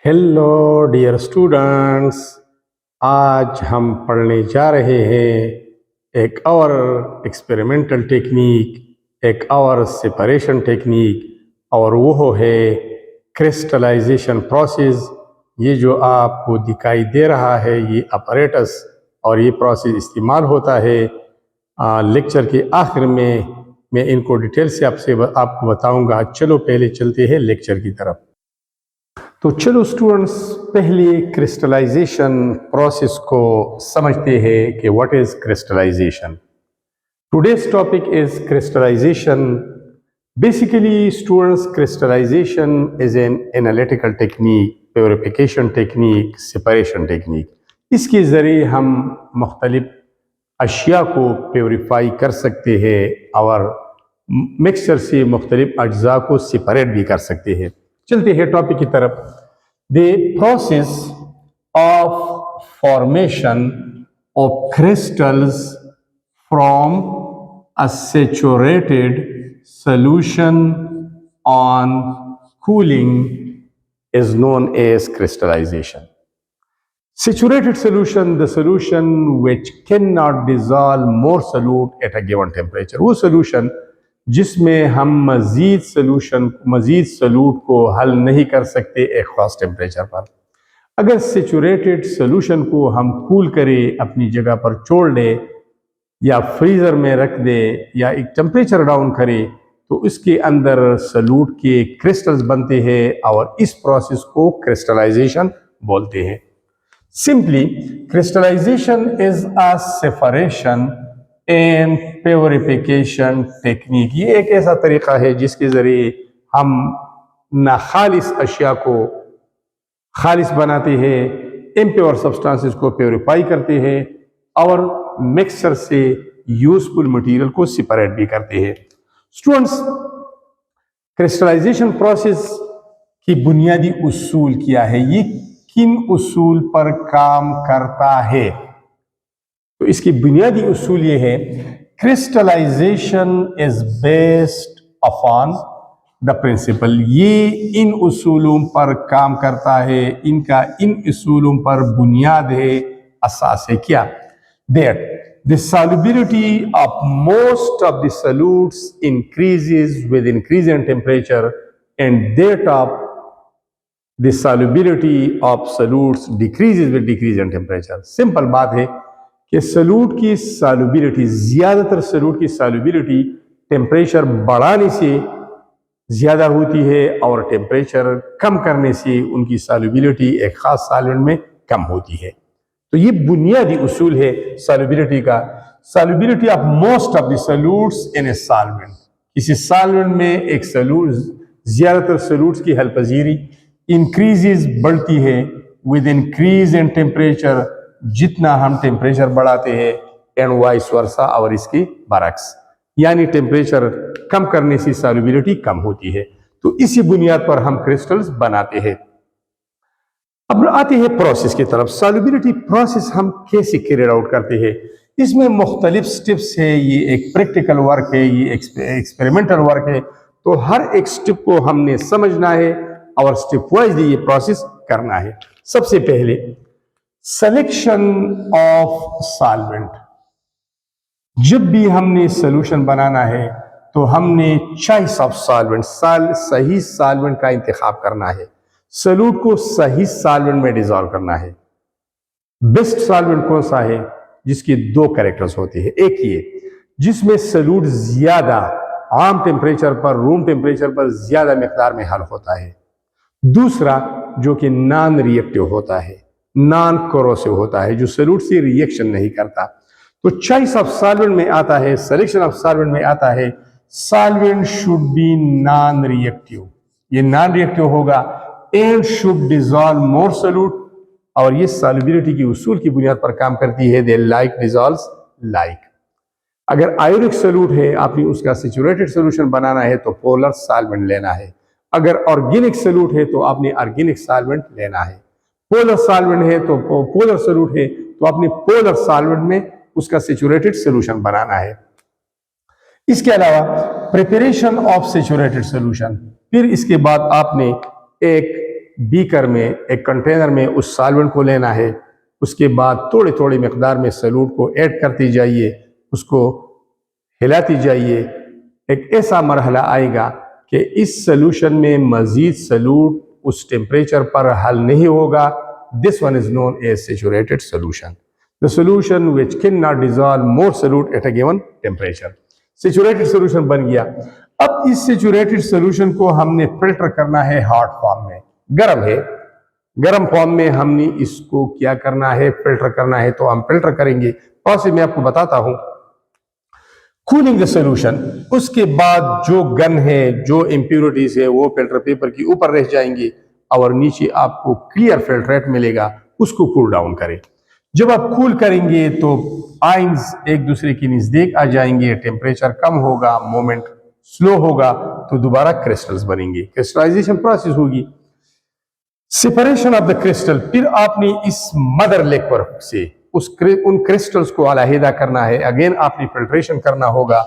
Hello dear students. आज हम पढ़ने जा रहे हैं एक और एक्सपेरिमेंटल टेक्निक, एक और सेपरेशन टेक्निक, और वो है क्रिस्टलाइजेशन प्रोसेस। ये जो आपको दिखाई दे रहा है ये अपरेटस और ये प्रोसेस इस्तेमाल होता है। लेक्चर के आखिर में मैं इनको डिटेल से आपको बताऊंगा। चलो पहले चलते हैं लेक्चर की तरफ। तो चलो स्टूडेंट्स, पहले क्रिस्टलाइजेशन प्रोसेस को समझते हैं कि what is crystallization. Today's topic is crystallization. Basically students, crystallization is an analytical technique, purification technique, separation technique. इसके ज़रिए हम मुख्तलिफ अशिया को प्योरीफाई कर सकते हैं और मिक्सचर से मुख्तलिफ अज्जा को सेपरेट भी कर सकते हैं। चलते हैं टॉपिक की तरफ। The process of formation of crystals from a saturated solution on cooling is known as crystallization. Saturated solution, the solution which cannot dissolve more solute at a given temperature, वो solution जिसमें हम मजीद salute को हल नहीं कर सकते एक खास टेम्परेचर पर। अगर सेचुरेटेड सोल्यूशन को हम कूल करें, अपनी जगह पर छोड़ दें या फ्रीज़र में रख दें या एक टेम्परेचर डाउन करें तो इसके अंदर सलूट के क्रिस्टल्स बनते हैं और इस प्रोसेस को क्रिस्टलाइजेशन बोलते हैं। Simply, crystallization is a separation and purification technique. ये एक ऐसा तरीका है जिसके ज़रिए हम नाखालिस अशिया को खालिस बनाते हैं, इम्प्योर सब्सटेंसेस को प्योरीफाई करते हैं और मिक्सचर से यूजफुल मटेरियल को सेपरेट भी करते हैं। स्टूडेंट्स, क्रिस्टलाइजेशन प्रोसेस की बुनियादी उसूल क्या है, ये किन उसूल पर काम करता है? तो इसकी बुनियादी उसूल ये है, crystallization is based upon the principle. ये इन उसूलों पर काम करता है, इनका इन उसूलों पर बुनियाद है, असास है क्या? That the solubility of most of the solutes increases with increase in temperature and that of the solubility of solutes decreases with decrease in temperature. Simple बात है कि सलूट की सॉल्युबिलिटी, ज़्यादातर सलूट की सॉल्युबिलिटी टेम्परेचर बढ़ाने से ज़्यादा होती है और टेम्परेचर कम करने से उनकी सॉल्युबिलिटी एक ख़ास सॉल्वेंट में कम होती है। तो ये बुनियादी उसूल है सॉल्युबिलिटी का। Solubility of most of the solutes in a solvent, किसी सॉल्वेंट में एक सॉल्यूट, ज़्यादातर सॉल्यूट्स की हलपजीरी इंक्रीजेस, बढ़ती है विद इंक्रीज इन टेम्परेचर, जितना हम टेम्परेचर बढ़ाते हैं, एंड वाइस वर्सा, और इसकी बरक्स, यानी टेम्परेचर कम करने से सॉल्युबिलिटी कम होती है। तो इसी बुनियाद पर हम क्रिस्टल्स बनाते हैं। अब आते हैं प्रोसेस की तरफ। सॉल्युबिलिटी प्रोसेस हम कैसे कैरियर आउट करते हैं? इसमें मुख्तलिफ स्टेप्स है, ये एक प्रैक्टिकल वर्क है, ये एक्सपेरिमेंटल वर्क है। तो हर एक स्टेप को हमने समझना है और स्टेप वाइज ये प्रोसेस करना है। सबसे पहले सिलेक्शन ऑफ सॉल्वेंट। जब भी हमने सोल्यूशन बनाना है तो हमने चॉइस ऑफ सॉल्वेंट, सही सॉल्वेंट का इंतखाब करना है। सॉल्यूट को सही सॉल्वेंट में डिसॉल्व करना है। बेस्ट सॉल्वेंट कौन सा है? जिसके दो कैरेक्टर्स होते हैं। एक ये जिसमें सॉल्यूट ज्यादा आम टेम्परेचर पर, रूम टेम्परेचर पर ज्यादा मिकदार में हल होता है। दूसरा जो कि नॉन रिएक्टिव होता है, नॉन कोरोसिव होता है, जो सॉल्यूट से रिएक्शन नहीं करता। तो चॉइस ऑफ सॉल्वेंट में आता है, सिलेक्शन ऑफ सॉल्वेंट में आता है, solvent should be non reactive. ये नॉन रिएक्टिव होगा and should dissolve more solute, और ये सॉल्युबिलिटी की उसूल की बुनियाद पर काम करती है। They like dissolves like. अगर आयोनिक सॉल्यूट है, आपने उसका सैचुरेटेड सॉल्यूशन बनाना है तो पोलर सॉल्वेंट लेना है। अगर ऑर्गेनिक सॉल्यूट है तो आपने ऑर्गेनिक सॉल्वेंट लेना है। पोलर सॉल्वेंट है तो पोलर सॉल्यूट है तो आपने पोलर सॉल्वेंट में उसका सैचुरेटेड सॉल्यूशन बनाना है। इसके अलावा प्रिपरेशन ऑफ सैचुरेटेड सॉल्यूशन, फिर इसके बाद आपने एक बीकर में, एक कंटेनर में उस सॉल्वेंट को लेना है। उसके बाद थोड़ी थोड़ी मिकदार में सॉल्यूट को ऐड करती जाइए, उसको हिलाती जाइए। एक ऐसा मरहला आएगा कि इस सोल्यूशन में मजीद सॉल्यूट उस टेम्परेचर पर हल नहीं होगा। This one is known as saturated solution, the solution which can not dissolve more solute at a given temperature. Saturated solution बन गया। अब इस सैचुरेटेड सोल्यूशन को हमने फिल्टर करना है हॉट फॉर्म में, गर्म है, गर्म फॉर्म में हमने इसको क्या करना है, फिल्टर करना है। तो हम फिल्टर करेंगे, प्रोसेस मैं आपको बताता हूं। कूलिंग द सोल्यूशन, उसके बाद जो गन है, जो इम्प्योरिटीज है, वो फिल्टर पेपर के ऊपर रह जाएंगे और नीचे आपको क्लियर फिल्ट्रेट मिलेगा, उसको कूल डाउन करें। जब आप कूल करेंगे तो आयंस एक दूसरे के नजदीक आ जाएंगे, टेम्परेचर कम होगा, मोमेंट स्लो होगा, तो दोबारा क्रिस्टल्स बनेंगे, क्रिस्टलाइजेशन प्रोसेस होगी। सेपरेशन ऑफ द क्रिस्टल, फिर आपने इस मदर लिक्विड से उन क्रिस्टल्स को अलहदा करना है। अगेन आपने फिल्ट्रेशन करना होगा,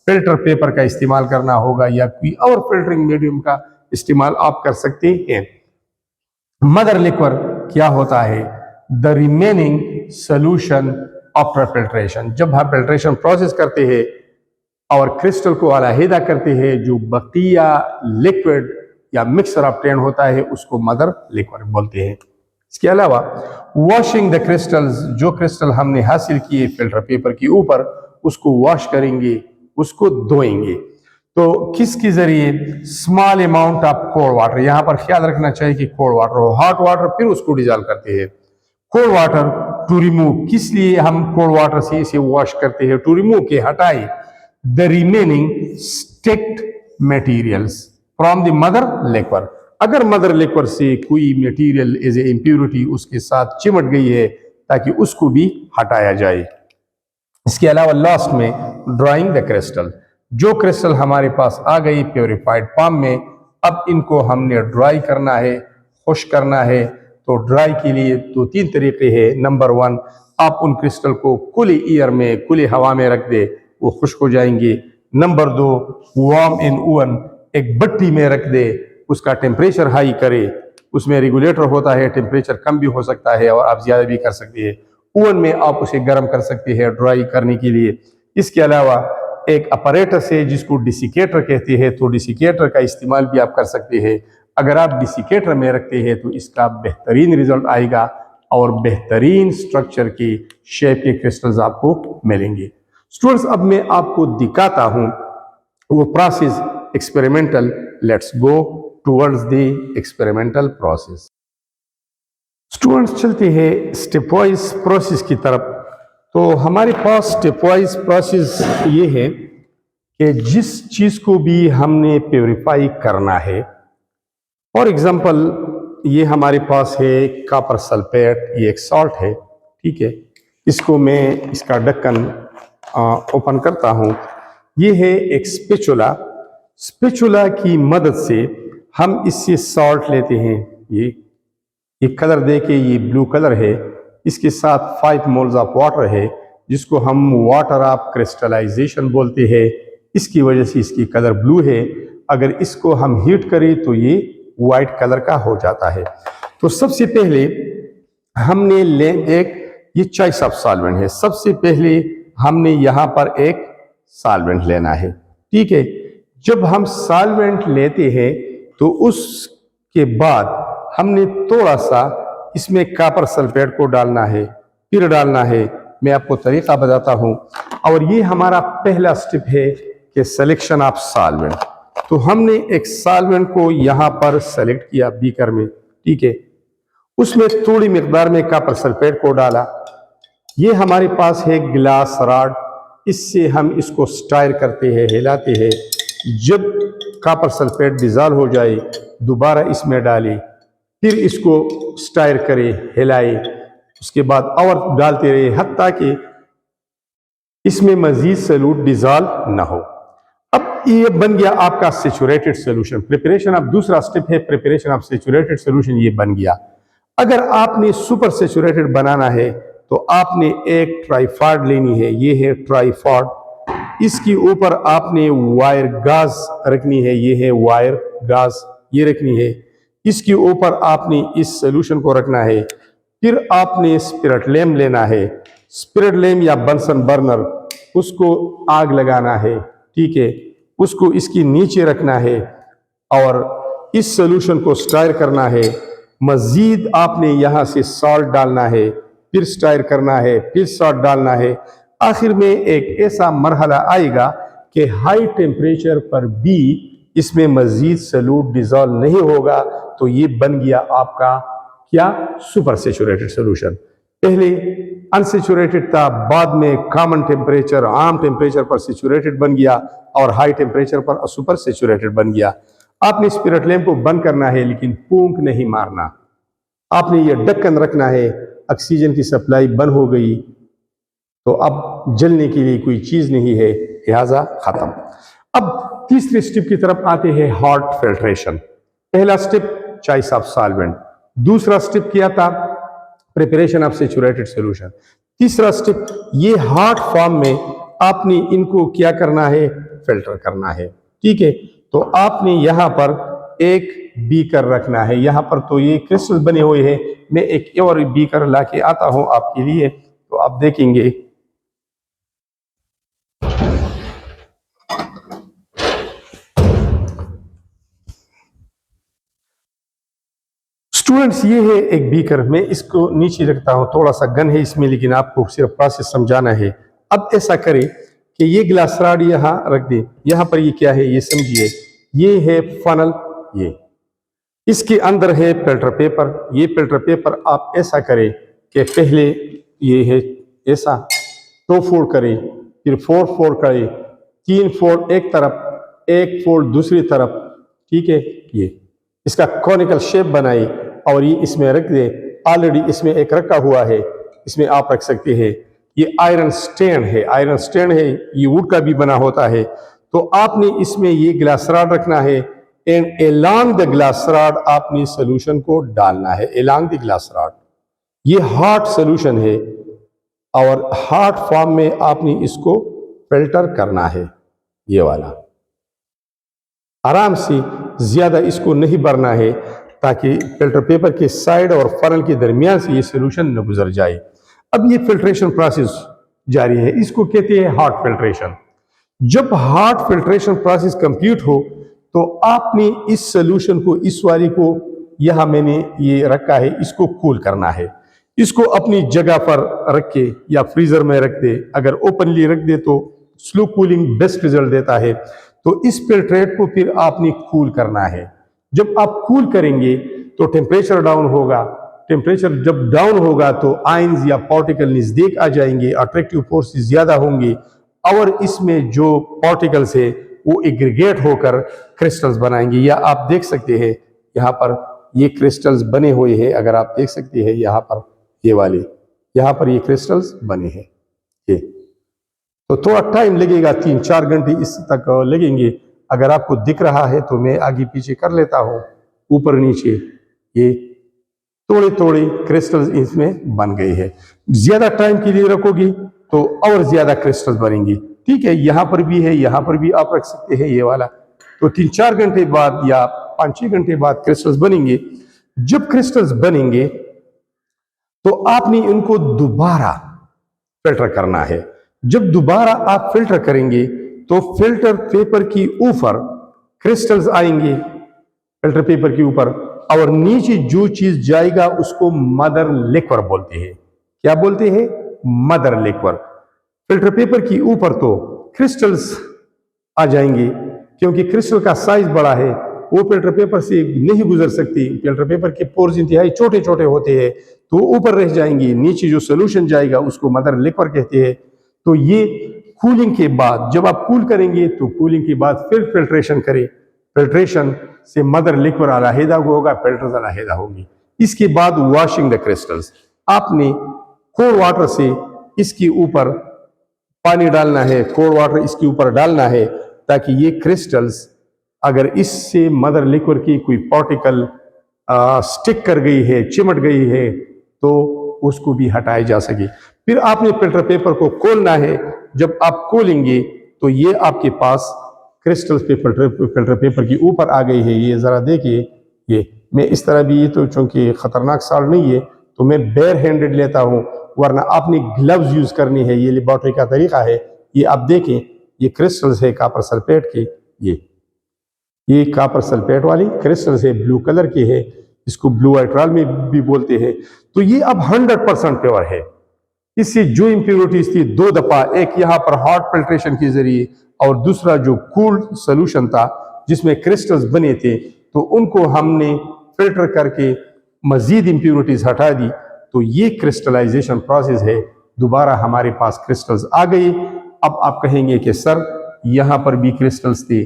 फिल्टर पेपर का इस्तेमाल करना होगा या कोई और फिल्टरिंग मीडियम का इस्तेमाल आप कर सकते हैं। मदर लिक्विड क्या होता है, the remaining solution after filtration. जब हम फिल्ट्रेशन प्रोसेस करते हैं और क्रिस्टल को अलहदा करते हैं, जो बकिया लिक्विड या मिक्सर ऑब्टेन होता है उसको मदर लिक्विड बोलते हैं। इसके अलावा वॉशिंग द क्रिस्टल्स, जो क्रिस्टल हमने हासिल किए फिल्टर पेपर के ऊपर, उसको वॉश करेंगे, उसको धोएंगे। तो किसके जरिए, small amount of cold water, यहां पर ख्याल रखना चाहिए कि कोल्ड वाटर हो, हॉट वाटर फिर उसको डिजॉल्व करते हैं। कोल्ड वाटर टू रिमूव, किस लिए हम कोल्ड वाटर से इसे वॉश करते हैं, टू रिमूव के हटाए the remaining sticked materials from the mother liquid. अगर मदर लिक्विड से कोई मटेरियल एज ए इम्प्योरिटी उसके साथ चिमट गई है, ताकि उसको भी हटाया जाए। इसके अलावा लास्ट में ड्राइंग द क्रिस्टल, जो क्रिस्टल हमारे पास आ गई प्योरीफाइड फॉर्म में, अब इनको हमने ड्राई करना है, खुश करना है। तो ड्राई के लिए दो तीन तरीके हैं। नंबर 1, आप उन क्रिस्टल को खुले एयर में, खुले हवा में रख दे, वो खुश्क हो जाएंगे। नंबर 2, वार्म इन ओवन, एक भट्टी में रख दे, उसका टेम्परेचर हाई करे, उसमें रेगुलेटर होता है, टेम्परेचर कम भी हो सकता है और आप ज्यादा भी कर सकते हैं। ओवन में आप उसे गर्म कर सकते हैं ड्राई करने के लिए। इसके अलावा एक अपरेटस है जिसको डिसिकेटर कहते हैं, तो डिसिकेटर का इस्तेमाल भी आप कर सकते हैं। अगर आप डिसिकेटर में रखते हैं तो इसका बेहतरीन रिजल्ट आएगा और बेहतरीन स्ट्रक्चर की शेप के क्रिस्टल्स आपको मिलेंगे। स्टूडेंट्स, अब मैं आपको दिखाता हूं वो process experimental. Let's go towards the experimental process. Students, चलते हैं स्टेप वाइज प्रोसेस की तरफ। तो हमारे पास स्टेप वाइज प्रोसेस ये है कि जिस चीज को भी हमने प्योरीफाई करना है, फॉर एग्जांपल ये हमारे पास है कॉपर सल्फेट, ये एक सॉल्ट है, ठीक है। इसको मैं इसका ढक्कन ओपन करता हूं। ये है एक स्पैचुला, स्पैचुला की मदद से हम इससे सॉल्ट लेते हैं। ये कलर देके ये ब्लू कलर है, इसके साथ 5 मोल्स ऑफ वाटर है, जिसको हम वाटर ऑफ क्रिस्टलाइजेशन बोलते हैं। इसकी वजह से इसकी कलर ब्लू है। अगर इसको हम हीट करें तो ये वाइट कलर का हो जाता है। तो सबसे पहले हमने एक ये चॉइस ऑफ सॉल्वेंट है, सबसे पहले हमने यहाँ पर एक सॉल्वेंट लेना है, ठीक है। जब हम सॉल्वेंट लेते हैं तो उसके बाद हमने थोड़ा सा इसमें कॉपर सल्फेट को डालना है, फिर डालना है। मैं आपको तरीका बताता हूं। और ये हमारा पहला स्टेप है कि सिलेक्शन ऑफ सॉल्वेंट। तो हमने एक सॉल्वेंट को यहां पर सेलेक्ट किया बीकर में, ठीक है। उसमें थोड़ी मिकदार में कॉपर सल्फेट को डाला। ये हमारे पास है ग्लास रॉड, इससे हम इसको स्टायर करते हैं, हिलाते हैं। जब कॉपर सल्फेट डिजॉल्व हो जाए, दोबारा इसमें डालें, फिर इसको स्टायर करें, हिलाए, उसके बाद और डालते रहे, हत्ता कि इसमें मजीद सॉल्यूट डिजॉल्व ना हो। अब ये बन गया आपका सैचुरेटेड सॉल्यूशन। प्रिपरेशन ऑफ दूसरा स्टेप है प्रिपरेशन ऑफ सैचुरेटेड सॉल्यूशन, ये बन गया। अगर आपने सुपर सैचुरेटेड बनाना है तो आपने एक ट्राइफॉड लेनी है, ये है ट्राइफॉड। इसके ऊपर आपने वायर गाज रखनी है, ये है वायर गाज, ये रखनी है। इसके ऊपर आपने इस सोल्यूशन को रखना है। फिर आपने स्पिरिट लैम्प लेना है, स्पिरिट लैम्प या बंसन बर्नर, उसको आग लगाना है, ठीक है, उसको इसके नीचे रखना है और इस सोल्यूशन को स्टायर करना है। मजीद आपने यहाँ से सॉल्ट डालना है, फिर स्टायर करना है, फिर सॉल्ट डालना है। आखिर में एक ऐसा मरहला आएगा कि हाई टेम्परेचर पर भी इसमें मजीद सॉल्यूट डिजॉल्व नहीं होगा, तो ये बन गया आपका क्या, सुपर सेचुरेटेड सोल्यूशन। पहले अनसेचुरेटेड था, बाद में कॉमन टेम्परेचर, आम टेम्परेचर पर सेचुरेटेड बन गया और हाई टेम्परेचर पर सुपर सेचुरेटेड बन गया। आपने स्पिरिट लैम्प को बंद करना है लेकिन फूंक नहीं मारना। आपने ये ढक्कन रखना है, ऑक्सीजन की सप्लाई बंद हो गई तो अब जलने के लिए कोई चीज नहीं है, लिहाजा खत्म। अब तीसरे स्टेप की तरफ आते हैं, हॉट फिल्ट्रेशन। पहला स्टेप चॉइस ऑफ सॉल्वेंट, दूसरा स्टेप किया था प्रिपरेशन ऑफ सेचुरेटेड सॉल्यूशन, तीसरा स्टेप ये हॉट फॉर्म में आपने इनको क्या करना है, फिल्टर करना है, ठीक है। तो आपने यहाँ पर एक बीकर रखना है, यहाँ पर तो ये क्रिस्टल बने हुए हैं, मैं एक और बीकर लाके आता हूं आपके लिए, तो आप देखेंगे स्टूडेंट्स, ये है एक बीकर, मैं इसको नीचे रखता हूं, थोड़ा सा गन है इसमें लेकिन आपको सिर्फ प्रोसेस समझाना है। अब ऐसा करें कि ये ग्लास रॉड यहाँ रख दे, यहाँ पर ये क्या है ये समझिए, ये है फनल, ये इसके अंदर है फिल्टर पेपर। ये फिल्टर पेपर आप ऐसा करें कि पहले ये है ऐसा 2 फोल्ड करें, फिर 4 फोल्ड करें, 3 फोल्ड एक तरफ, 1 फोल्ड दूसरी तरफ, ठीक है। ये इसका कॉनिकल शेप बनाई और ये इसमें रख दे। ऑलरेडी इसमें एक रखा हुआ है, इसमें आप रख सकते हैं। ये आयरन स्टैंड है, आयरन स्टैंड है, ये वुड का भी बना होता है। तो आपने इसमें ये ग्लास रॉड रखना है and along the glass rod आपने सोल्यूशन को डालना है, एलॉन्ग द ग्लास रॉड। ये हॉट सोल्यूशन है और हॉट फॉर्म में आपने इसको फिल्टर करना है, ये वाला। आराम से, ज्यादा इसको नहीं भरना है ताकि फिल्टर पेपर के साइड और फनल के दरमियान से ये सोल्यूशन न गुजर जाए। अब ये फिल्ट्रेशन प्रोसेस जारी है, इसको कहते हैं हॉट फिल्ट्रेशन। जब हॉट फिल्ट्रेशन प्रोसेस कंप्लीट हो तो आपने इस सोल्यूशन को, इस वाली को यहां मैंने ये रखा है, इसको कूल करना है। इसको अपनी जगह पर रख के या फ्रीजर में रख दे, अगर ओपनली रख दे तो स्लो कूलिंग बेस्ट रिजल्ट देता है। तो इस फिल्ट्रेट को फिर आपने कूल करना है। जब आप कूल करेंगे तो टेम्परेचर डाउन होगा, टेम्परेचर जब डाउन होगा तो आयंस या पार्टिकल नजदीक आ जाएंगे, अट्रैक्टिव फोर्सेस ज्यादा होंगे और इसमें जो पार्टिकल्स है वो एग्रीगेट होकर क्रिस्टल्स बनाएंगे। या आप देख सकते हैं यहाँ पर ये क्रिस्टल्स बने हुए हैं, अगर आप देख सकते हैं यहाँ पर ये वाले, यहाँ पर ये क्रिस्टल्स बने हैं। ये तो थोड़ा टाइम लगेगा, 3-4 घंटे इस तक लगेंगे। अगर आपको दिख रहा है तो मैं आगे पीछे कर लेता हूँ, ऊपर नीचे ये थोड़े थोड़े क्रिस्टल्स इसमें बन गए हैं। ज्यादा टाइम के लिए रखोगी तो और ज्यादा क्रिस्टल्स बनेंगी, ठीक है। यहाँ पर भी है, यहाँ पर भी आप रख सकते हैं ये वाला। तो 3-4 घंटे बाद या 5-6 घंटे बाद क्रिस्टल्स बनेंगे। जब क्रिस्टल्स बनेंगे तो आपने इनको दोबारा फिल्टर करना है। जब दोबारा आप फिल्टर करेंगे तो फिल्टर पेपर की ऊपर क्रिस्टल्स आएंगे, फिल्टर पेपर के ऊपर, और नीचे जो चीज जाएगा उसको मदर लिक्वर बोलते हैं। क्या बोलते हैं? Mother liquor. फिल्टर पेपर की ऊपर तो क्रिस्टल्स आ जाएंगे, क्योंकि क्रिस्टल का साइज बड़ा है, वो फिल्टर पेपर से नहीं गुजर सकती। फिल्टर पेपर के पोर्स इंतहाई छोटे छोटे होते हैं, तो ऊपर रह जाएंगे। नीचे जो सोल्यूशन जाएगा उसको मदर लिक्वर कहते हैं। तो ये कूलिंग के बाद, जब आप कूल करेंगे तो कूलिंग के बाद फिर फिल्ट्रेशन करें। फिल्ट्रेशन से मदर लिक्वर अलहदा होगा, फिल्टर्स अलहदा होंगी। इसके बाद वॉशिंग द क्रिस्टल्स, आपने कोल्ड वाटर से इसके ऊपर पानी डालना है, कोल्ड वाटर इसके ऊपर डालना है, ताकि ये क्रिस्टल्स, अगर इससे मदर लिक्वर की कोई पार्टिकल स्टिक कर गई है, चिमट गई है, तो उसको भी हटाया जा सके। फिर आपने फिल्टर पेपर को खोलना है। जब आप खोलेंगे तो ये आपके पास क्रिस्टल्स पे फिल्टर पेपर के ऊपर आ गई है। ये जरा देखिए, मैं इस तरह भी, ये तो चूंकि खतरनाक साल्ट नहीं है तो मैं बेयर हैंडेड लेता हूँ, वरना आपने ग्लव्स यूज करनी है। ये लेबोरेटरी का तरीका है। ये आप देखें, ये क्रिस्टल्स है कापर सल्फेट के, ये कापर सल्फेट वाली क्रिस्टल्स है, ब्लू कलर के है, इसको ब्लू आइट्राल में भी बोलते हैं। तो ये अब 100% प्योर है। इससे जो इम्प्योरिटीज थी 2 दफा, एक यहाँ पर हॉट फिल्ट्रेशन के जरिए और दूसरा जो कूल्ड सोल्यूशन था जिसमें क्रिस्टल्स बने थे, तो उनको हमने फिल्टर करके मजीद इम्प्योरिटीज हटा दी। तो ये क्रिस्टलाइजेशन प्रोसेस है। दोबारा हमारे पास क्रिस्टल्स आ गई। अब आप कहेंगे कि सर यहाँ पर भी क्रिस्टल्स थे,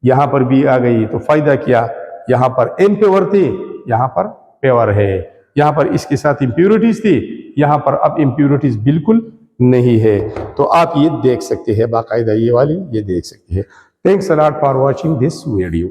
यहाँ पर भी आ गई, तो फायदा क्या? यहाँ पर इम्प्योर थे, यहाँ पर प्योर है। यहाँ पर इसके साथ इम्प्योरिटीज थी, यहाँ पर अब इम्प्योरिटीज बिल्कुल नहीं है। तो आप ये देख सकते हैं, बाकायदा ये वाली ये देख सकते हैं। Thanks a lot for watching this video.